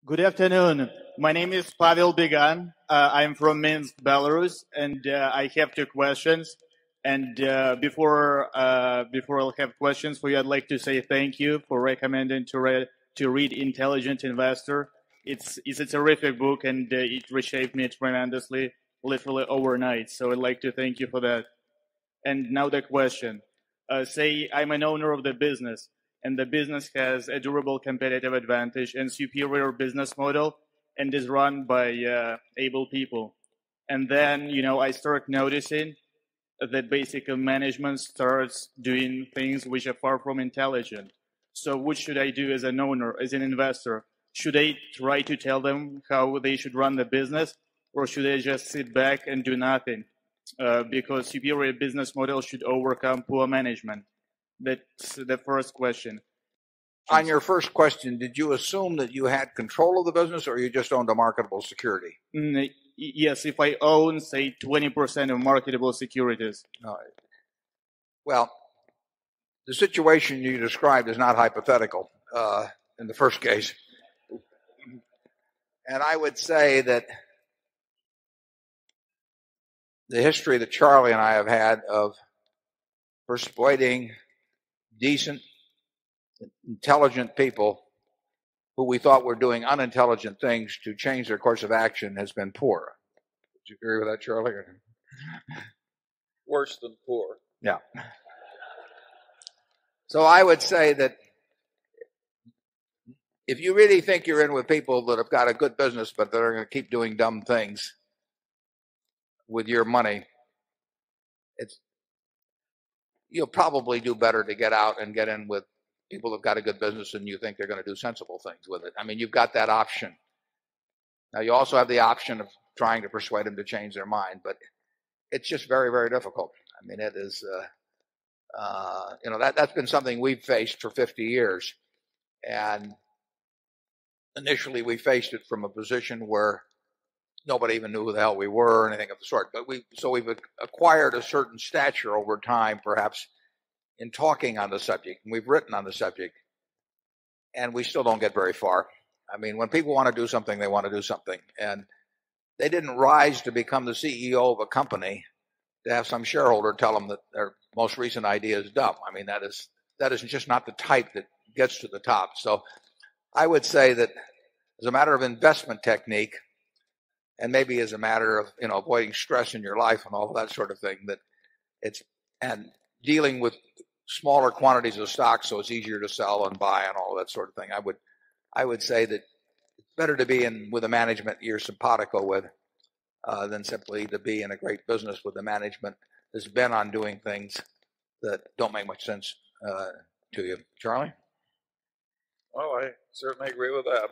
Good afternoon. My name is Pavel Began. I'm from Minsk, Belarus, and I have two questions. And before I'll have questions for you, I'd like to say thank you for recommending to read Intelligent Investor. It's a terrific book, and it reshaped me tremendously, literally overnight. So I'd like to thank you for that. And now the question. Say I'm an owner of the business, and the business has a durable competitive advantage and superior business model and is run by able people. And then, I start noticing that basically management starts doing things which are far from intelligent. So what should I do as an owner, as an investor? Should I try to tell them how they should run the business, or should I just sit back and do nothing? Because superior business model should overcome poor management. That's the first question. On your first question, did you assume that you had control of the business or you just owned a marketable security? Yes, if I own, say, 20% of marketable securities. All right. Well, the situation you described is not hypothetical in the first case. And I would say that the history that Charlie and I have had of persuading decent, intelligent people who we thought were doing unintelligent things to change their course of action has been poor. Would you agree with that, Charlie? Worse than poor. Yeah. So I would say that if you really think you're in with people that have got a good business but that are going to keep doing dumb things with your money, you'll probably do better to get out and get in with people who've got a good business and you think they're going to do sensible things with it. I mean, you've got that option. Now, you also have the option of trying to persuade them to change their mind, but it's just very, very difficult. I mean, it is, that's been something we've faced for 50 years. And initially, we faced it from a position where nobody even knew who the hell we were or anything of the sort. But we've acquired a certain stature over time, perhaps, in talking on the subject. And we've written on the subject, and we still don't get very far. I mean, when people want to do something, they want to do something. And they didn't rise to become the CEO of a company to have some shareholder tell them that their most recent idea is dumb. I mean, that is just not the type that gets to the top. So I would say that as a matter of investment technique, and maybe as a matter of avoiding stress in your life and all of that sort of thing, and dealing with smaller quantities of stock so it's easier to sell and buy and all of that sort of thing. I would say that it's better to be in with a management you're simpatico with than simply to be in a great business with a management that's bent on doing things that don't make much sense to you. Charlie? Well, I certainly agree with that.